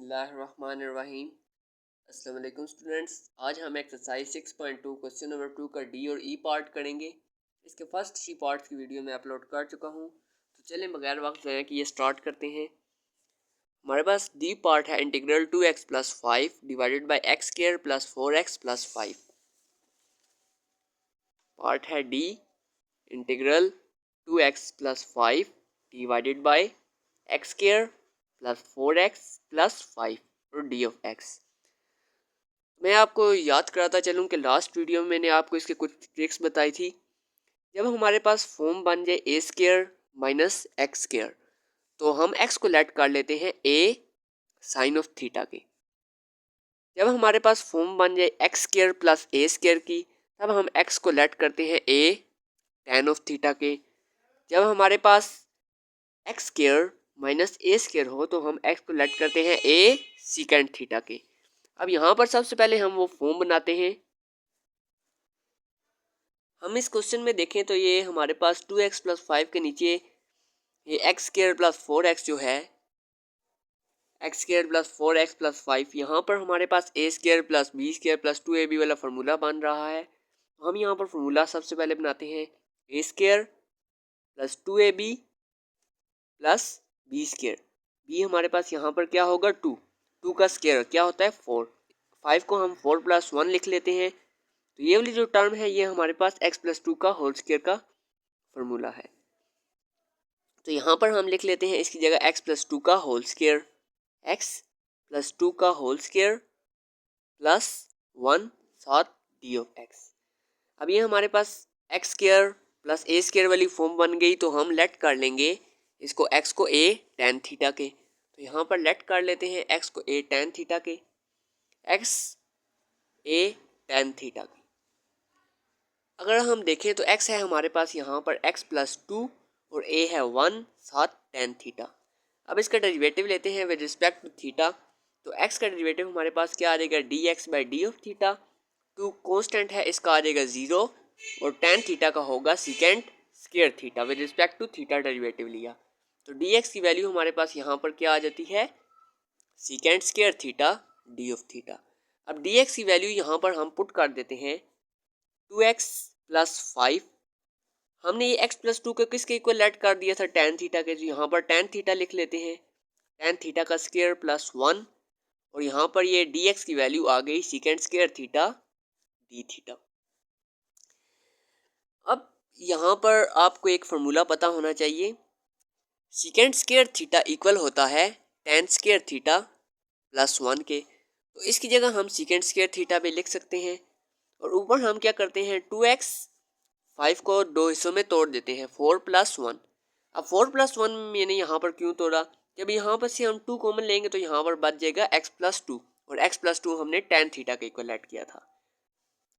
बिस्मिल्लाहिर्रहमानिर्रहीम। अस्सलाम वालेकुम स्टूडेंट्स, आज हम एक्सरसाइज 6.2 क्वेश्चन नंबर 2 का डी और ई पार्ट करेंगे। इसके फर्स्ट 3 पार्ट्स की वीडियो मैं अपलोड कर चुका हूँ, तो चलें बगैर वक्त ज़ाया किए स्टार्ट करते हैं। हमारे पास डी पार्ट है integral 2x plus 5 divided by x square plus 4x plus 5। Part है D integral 2x plus 5 divided by x square plus 4x plus 5 और डी ऑफ एक्स। मैं आपको याद कराता चलूँ कि लास्ट वीडियो में मैंने आपको इसके कुछ ट्रिक्स बताई थी। जब हमारे पास फॉर्म बन जाए ए स्क्वायर माइनस एक्स स्क्वायर, तो हम एक्स को लेट कर लेते हैं ए साइन ऑफ थीटा के। जब हमारे पास फॉर्म बन जाए एक्स स्क्वायर प्लस ए स्क्वायर की, तब हम एक्स को लेट करते हैं ए टेन ऑफ थीटा के। जब हमारे पास एक्स स्क्वायर माइनस ए स्क्वायर हो, तो हम एक्स को लेट करते हैं ए सीकेंड थीटा के। अब यहाँ पर सबसे पहले हम वो फॉर्म बनाते हैं। हम इस क्वेश्चन में देखें तो ये हमारे पास 2x प्लस 5 के नीचे ये एक्स स्क्वायर प्लस 4x जो है, x square plus 4x plus 5, यहाँ पर हमारे पास A square plus B square plus 2ab वाला फार्मूला बन रहा है। हम यहाँ पर फार्मूला सबसे पहले बनाते हैं A square plus 2ab plus B square. B हमारे पास यहाँ पर क्या होगा 2 का स्क्वायर क्या होता है 4, 5 को हम 4 प्लस 1 लिख लेते हैं। तो ये वाली जो टर्म है ये हमारे पास x प्लस 2 का होल स्क्वायर का फॉर्मूला है। तो यहाँ पर हम लिख लेते हैं इसकी जगह x प्लस 2 का होल स्क्वायर, x प्लस 2 का होल स्क्वायर प्लस 1 साथ डी ऑफ x। अब ये हमारे पास x स्क्वायर प्लस ए स्क्वायर वाली फॉर्म बन गई, तो हम लेट कर लेंगे इसको x को a tan थीटा के। तो यहाँ पर लेट कर लेते हैं x को a tan थीटा के, x a tan थीटा के। अगर हम देखें तो x है हमारे पास यहाँ पर x प्लस 2 और a है 1 साथ tan थीटा। अब इसका डेरिवेटिव लेते हैं विद रिस्पेक्ट टू थीटा। तो x का डेरिवेटिव हमारे पास क्या आ जाएगा D x by D of theta. 2 constant है, इसका आ जाएगा 0 और tan थीटा का होगा secant square theta with respect to theta derivative लिया। तो डी एक्स की वैल्यू हमारे पास यहाँ पर क्या आ जाती है सीकेंड square theta D of theta. अब डी एक्स की वैल्यू यहाँ पर हम पुट कर देते हैं 2x प्लस 5। हमने ये x प्लस 2 को किसके इक्वल लेट कर दिया था tan थीटा के, जो यहाँ पर tan थीटा लिख लेते हैं, tan थीटा का स्क्वायर प्लस 1 और यहाँ पर ये dx की वैल्यू आ गई सीकेंड स्क्वायर थीटा डी थीटा। अब यहाँ पर आपको एक फार्मूला पता होना चाहिए, सीकेंड स्क्वायर थीटा इक्वल होता है tan स्क्वायर थीटा प्लस 1 के। तो इसकी जगह हम सीकेंड स्क्वायर थीटा पे लिख सकते हैं और ऊपर हम क्या करते हैं 2x 5 को 2 हिस्सों में तोड़ देते हैं 4 प्लस 1। अब 4 प्लस 1 मैंने यहाँ पर क्यों तोड़ा, जब यहाँ पर से हम 2 कॉमन लेंगे तो यहाँ पर बच जाएगा x प्लस 2 और x प्लस 2 हमने tan थीटा के इक्वल ऐड किया था।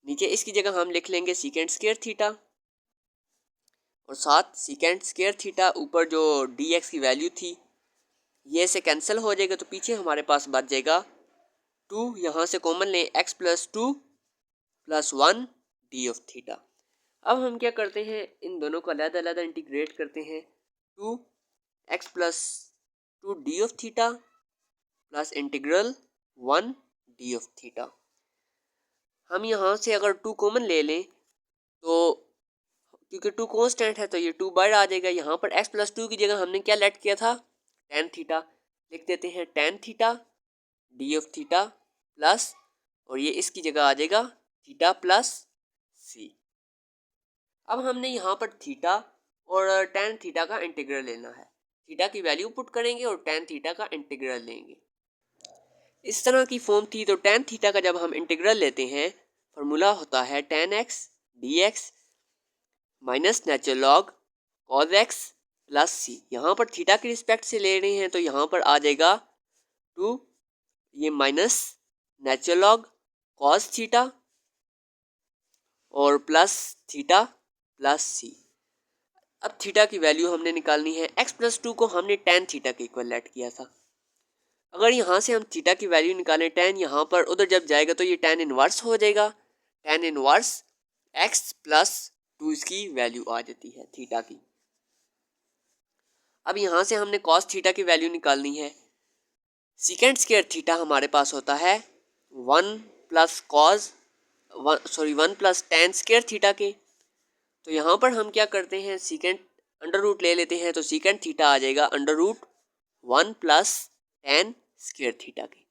नीचे इसकी जगह हम लिख लेंगे सीकेंड स्क्वायर थीटा और साथ सीकेंड स्क्वायर थीटा, ऊपर जो dx की वैल्यू थी ये से कैंसिल हो जाएगा, तो पीछे हमारे पास बच जाएगा 2, यहाँ से कॉमन लें x plus 2 plus 1 D of theta. अब हम क्या करते हैं इन दोनों को अलग अलग इंटीग्रेट करते हैं, 2x plus 2 D of theta plus integral 1 D of theta. हम यहाँ से अगर 2 कॉमन ले लें तो क्योंकि 2 कांस्टेंट है तो ये 2 बाहर आ जाएगा। यहाँ पर x प्लस 2 की जगह हमने क्या लेट किया था tan थीटा, लिख देते हैं tan theta D of theta plus और ये इसकी जगह आ जाएगा थीटा प्लस c। अब हमने यहाँ पर थीटा और tan थीटा का इंटीग्रल लेना है, थीटा की वैल्यू पुट करेंगे और tan थीटा का इंटीग्रल लेंगे। इस तरह की फॉर्म थी, तो tan थीटा का जब हम इंटीग्रल लेते हैं फार्मूला होता है tan x dx minus natural log cos x plus c। यहाँ पर थीटा की रिस्पेक्ट से ले रहे हैं तो यहाँ पर आ जाएगा 2 ये minus natural log cos theta और प्लस थीटा प्लस c। अब थीटा की वैल्यू हमने निकालनी है, x प्लस 2 को हमने tan थीटा के इक्वल लेट किया था। अगर यहाँ से हम थीटा की वैल्यू निकालें, tan यहाँ पर उधर जब जाएगा तो ये tan इनवर्स हो जाएगा, tan इनवर्स x प्लस 2 इसकी वैल्यू आ जाती है थीटा की। अब यहाँ से हमने cos थीटा की वैल्यू निकालनी है, सीकेंट स्क्वायर थीटा हमारे पास होता है 1 प्लस टेन स्क्वायर थीटा के। तो यहाँ पर हम क्या करते हैं, सीकेंट अंडर रूट ले लेते हैं, तो सीकेंट थीटा आ जाएगा under root 1 plus 10 square theta के।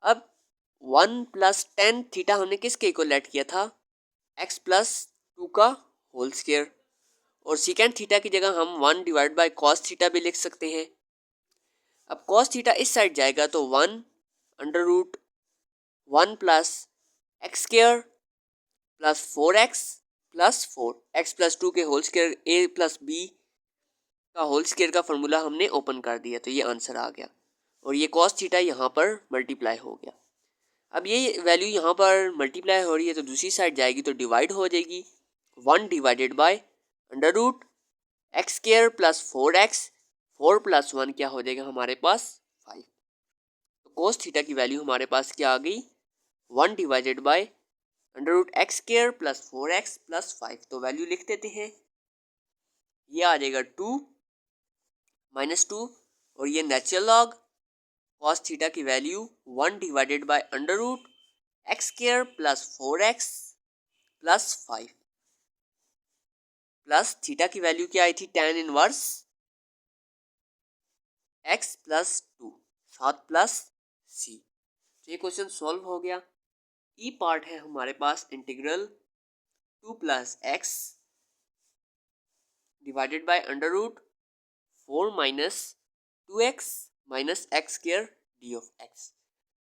अब 1 प्लस 10 थीटा हमने किसके इक्वल ऐड किया था, x+2 का होल स्क्वायर, और सीकेंट थीटा की जगह हम 1/cos थीटा भी लिख सकते हैं। अब cos थीटा इस साइड जाएगा तो 1/1 + x² + 4x + 4 x+2 के होल स्क्वायर a+b का होल स्क्वायर का फॉर्मूला हमने ओपन कर दिया, तो ये आंसर आ गया, और ये cos थीटा यहाँ पर मल्टीप्लाई हो गया। अब ये वैल्यू यहाँ पर मल्टीप्लाई हो रही है तो दूसरी साइड जाएगी तो डिवाइड हो जाएगी, 1/√x² + 4x, 4 + 1 क्या हो जाएगा हमारे पास 5। तो cos थीटा की वैल्यू हमारे पास क्या आ गई, 1/√x² + 4x + 5। तो वैल्यू लिख देते हैं, ये आ जाएगा 2 - 2, और ये नेचुरल लॉग cos थीटा की value 1/√x² + 4x + 5 plus theta की वैल्यू क्या आई थी, tan इनवर्स x + 2 7 + c। तो ये क्वेश्चन सॉल्व हो गया। ई पार्ट है हमारे पास integral 2 + x divided by √4 - 2x - x² d(x).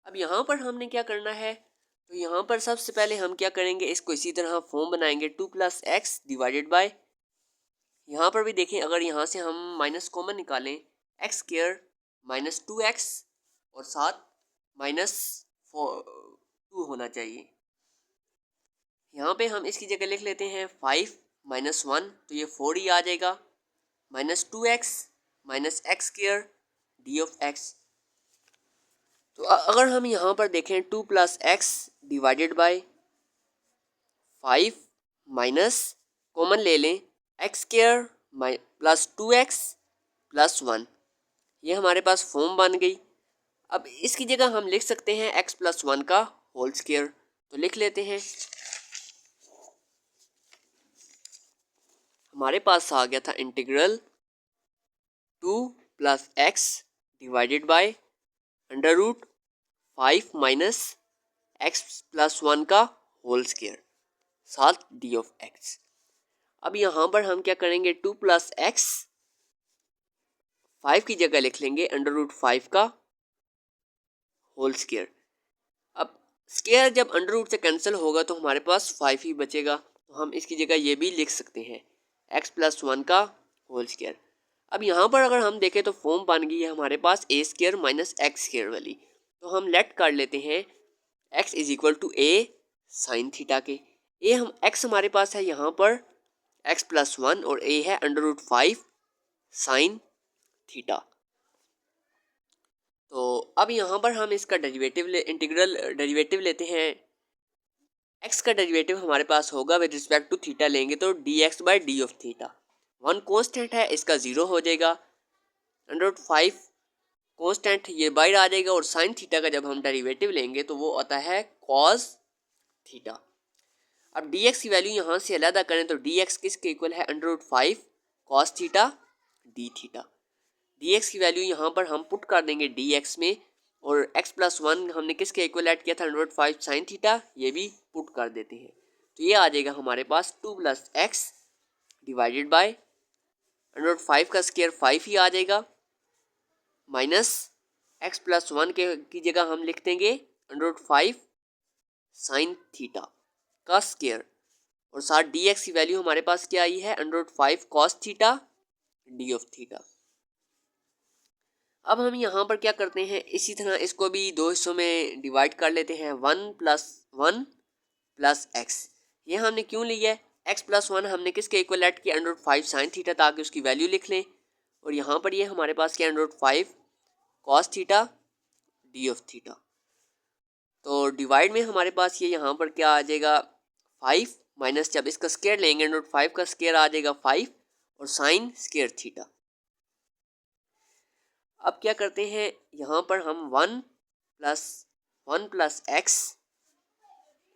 अब यहाँ पर हमने क्या करना है, तो यहाँ पर सबसे पहले हम क्या करेंगे, इसको इसी तरह फॉर्म बनाएंगे 2 + x डिवाइडेड बाय, यहाँ पर भी देखें अगर यहाँ से हम माइनस कॉमन निकालें, x² - 2x और साथ -2 होना चाहिए। यहाँ पे हम इसकी जगह लिख लेते हैं 5 - 1, तो ये 4 ही आ जाएगा, -2x - x² d(x). तो अगर हम यहाँ पर देखें 2 + x divided by 5 minus common ले लें x² + 2x + 1, ये हमारे पास फॉर्म बन गई। अब इसकी जगह हम लिख सकते हैं x + 1 का होल स्क्वायर, तो लिख लेते हैं, हमारे पास आ गया था integral 2 + x divided by √5 - x + 1 का होल स्क्वायर साथ d(x). अब यहाँ पर हम क्या करेंगे, 2 + x 5 की जगह लिख लेंगे √5 का होल स्क्वायर। अब स्क्वायर जब अंडर से कैंसिल होगा तो हमारे पास 5 ही बचेगा, तो हम इसकी जगह ये भी लिख सकते हैं x + 1 का होल स्क्वायर। अब यहाँ पर अगर हम देखें तो फॉर्म बन गई है हमारे पास a² - x² वाली, तो हम लेट कर लेते हैं x = a sin थीटा के। x हमारे पास है यहाँ पर x + 1 और a है √5 sin थीटा। तो अब यहाँ पर हम इसका इंटीग्रल डेरिवेटिव लेते हैं। x का डेरिवेटिव हमारे पास होगा विद रिस्पेक्ट टू थीटा लेंगे तो dx/d(θ). 1 कांस्टेंट है, इसका 0 हो जाएगा, √5 कांस्टेंट ये बाहर आ जाएगा, और साइन थीटा का जब हम डेरिवेटिव लेंगे तो वो आता है cos थीटा। अब dx की वैल्यू यहाँ से अलग करें तो dx किसके इक्वल है, √5 cos थीटा d(θ). dx की वैल्यू यहाँ पर हम पुट कर देंगे dx में, और x + 1 हमने किसके इक्वल ऐड किया था, √5 sin थीटा, ये भी पुट कर देते हैं। तो ये आ जाएगा हमारे पास 2 + x डिवाइडेड बाय √5 का स्क्वायर 5 ही आ जाएगा, माइनस x + 1 की जगह हम लिख देंगे √5 sin थीटा का स्क्वायर, और साथ dx की वैल्यू हमारे पास क्या आई है, √5 cos थीटा d(θ). अब हम यहाँ पर क्या करते हैं, इसी तरह इसको भी दो हिस्सों में डिवाइड कर लेते हैं, 1 + 1 + x। ये हमने क्यों लिया है, x + 1 हमने किसके इक्वल ऐड किया, √5 sin थीटा, ताकि उसकी वैल्यू लिख लें, और यहाँ पर ये हमारे पास क्या, √5 cos थीटा d(θ). तो डिवाइड में हमारे पास ये यहाँ पर क्या आ जाएगा, 5 माइनस जब इसका स्क्वायर लेंगे √5 का स्क्वायर आ जाएगा 5, और साइन स्क्वायर थीटा। अब क्या करते हैं, यहाँ पर हम 1 + x,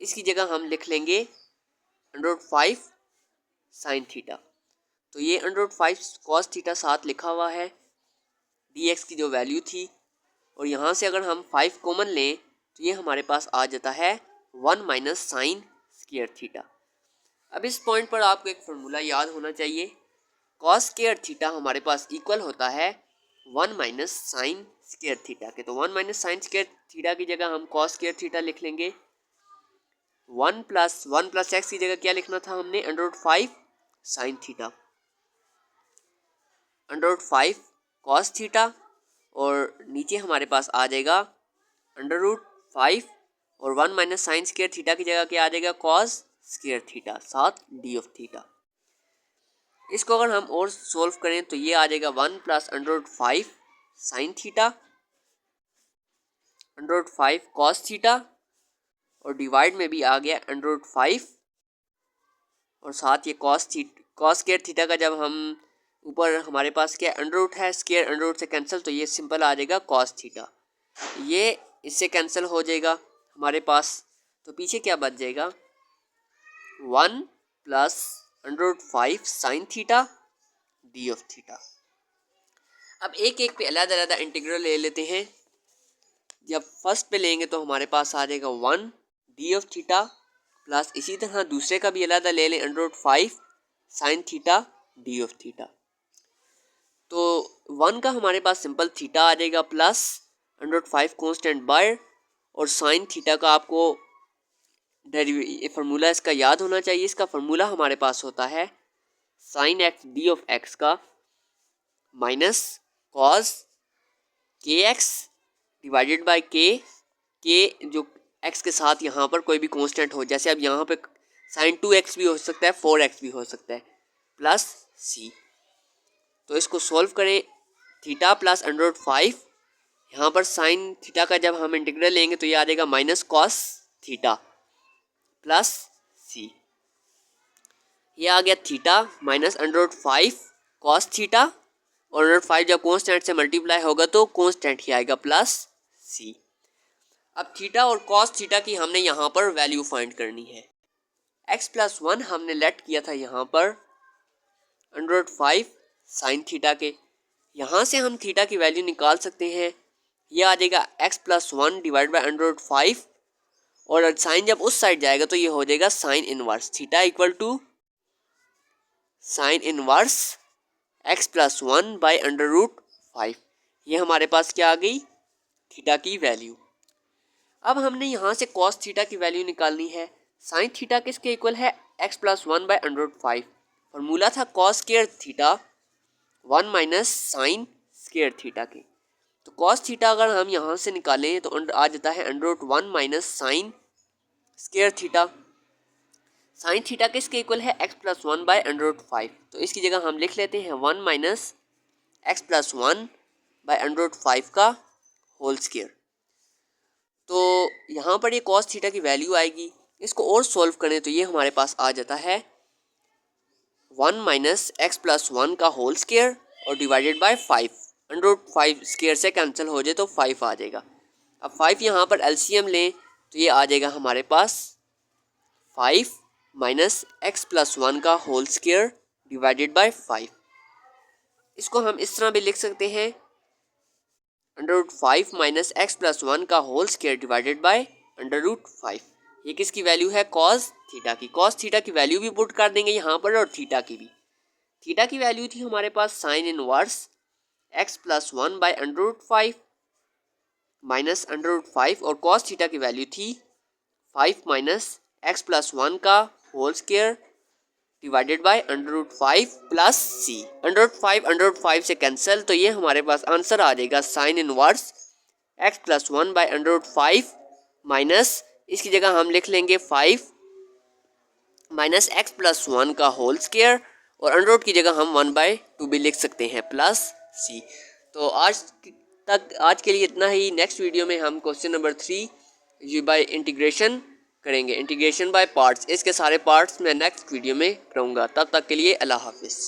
इसकी जगह हम लिख लेंगे √5 sin थीटा। तो ये √5 cos थीटा साथ लिखा हुआ है, dx की जो वैल्यू थी, और यहाँ से अगर हम 5 कॉमन लें तो ये हमारे पास आ जाता है 1 - sin स्क्वायर थीटा। अब इस पॉइंट पर आपको एक फार्मूला याद होना चाहिए, cos स्क्वायर थीटा हमारे पास इक्वल होता है 1 - sin स्क्वायर थीटा के। तो 1 - sin स्क्वायर थीटा की जगह हम cos स्क्वायर थीटा लिख लेंगे। 1 + x की जगह क्या लिखना था हमने, √5 sin थीटा, √5 cos थीटा, और नीचे हमारे पास आ जाएगा √5 और 1 - sin स्क्वायर थीटा की जगह क्या आ जाएगा, cos स्क्वायर थीटा साथ d ऑफ थीटा। इसको अगर हम और सोल्व करें तो ये आ जाएगा 1 + √5 sin थीटा, √5 cos थीटा, और डिवाइड में भी आ गया √5, और साथ ये cos स्क्वायर थीटा का जब हम ऊपर हमारे पास क्या अंडर है, स्क्वायर अंडर से कैंसिल, तो ये सिंपल आ जाएगा cos थीटा। ये इससे कैंसिल हो जाएगा हमारे पास, तो पीछे क्या बच जाएगा, 1 + √5 sin theta d of theta. अब एक एक पे अलग अलग इंटीग्रल ले लेते हैं। जब फर्स्ट पे लेंगे तो हमारे पास आ जाएगा 1 d ऑफ थीटा, प्लस इसी तरह दूसरे का भी अलग ले लें, √5 sin theta d of theta. तो 1 का हमारे पास सिंपल थीटा आ जाएगा, प्लस √5 कॉन्स्टेंट बाय, और साइन थीटा का आपको फार्मूला इसका याद होना चाहिए। इसका फार्मूला हमारे पास होता है sin x d of x का minus cos kx divided by के जो x के साथ यहाँ पर कोई भी कांस्टेंट हो, जैसे अब यहाँ पे sin 2x भी हो सकता है, 4x भी हो सकता है, प्लस c। तो इसको सॉल्व करें, थीटा प्लस √5, यहाँ पर साइन थीटा का जब हम इंटीग्रल लेंगे तो ये आ जाएगा माइनस कॉस थीटा प्लस सी। ये आ गया थीटा माइनस √5 कॉस थीटा, और √5 जब कॉन्स्टेंट से मल्टीप्लाई होगा तो कॉन्स्टेंट ही आएगा प्लस सी। अब थीटा और कॉस थीटा की हमने यहाँ पर वैल्यू फाइंड करनी है। x+1 हमने लेट किया था यहाँ पर √5 साइन थीटा के, यहाँ से हम थीटा की वैल्यू निकाल सकते हैं। ये आ जाएगा x+1 डिवाइड बाई √5, और साइन जब उस साइड जाएगा तो ये हो जाएगा sine inverse theta equal to sine inverse x+1 by √5। ये हमारे पास क्या आ गई, थीटा की वैल्यू। अब हमने यहाँ से कॉस थीटा की वैल्यू निकालनी है। साइन थीटा किसके इक्वल है, x+1 बाई √5। फार्मूला था cos square theta 1 minus sine square theta के। तो कॉस थीटा अगर हम यहाँ से निकालें तो आ जाता है √1 minus sine square theta. Sine theta किसके इक्वल है, x+1 बाई √5। तो इसकी जगह हम लिख लेते हैं 1 माइनस x+1 बाई √5 का होल स्क्वायर। तो यहाँ पर ये कॉस थीटा की वैल्यू आएगी। इसको और सॉल्व करें तो ये हमारे पास आ जाता है 1 माइनस x+1 का होल स्क्वायर और डिवाइडेड बाय 5। √5 स्क्वायर से कैंसिल हो जाए तो 5 आ जाएगा। अब 5 यहाँ पर एलसीएम लें तो ये आ जाएगा हमारे पास 5 माइनस x+1 का होल स्क्वायर डिवाइडेड बाय 5। इसको हम इस तरह भी लिख सकते हैं √5 माइनस x+1 का होल स्क्वायर डिवाइडेड बाय √5। ये किसकी वैल्यू है, कॉस थीटा की। कॉस थीटा की वैल्यू भी पुट कर देंगे यहाँ पर, और थीटा की भी। थीटा की वैल्यू थी हमारे पास sine inverse x+1 by √5 minus √5, और कॉस थीटा की वैल्यू थी 5 माइनस x+1 का whole square divided by √5 plus C. √5 से कैंसिल, तो ये हमारे पास आंसर आ जाएगा sine inverse x+1 by √5 minus, इसकी जगह हम लिख लेंगे 5 माइनस x+1 का होल स्क्वायर, और अंडर की जगह हम 1/2 भी लिख सकते हैं प्लस सी। तो आज के लिए इतना ही। नेक्स्ट वीडियो में हम क्वेश्चन नंबर 3 बाय इंटीग्रेशन करेंगे, इंटीग्रेशन बाय पार्ट्स। इसके सारे पार्ट्स मैं नेक्स्ट वीडियो में करूँगा। तब तक के लिए अल्लाह हाफिज़।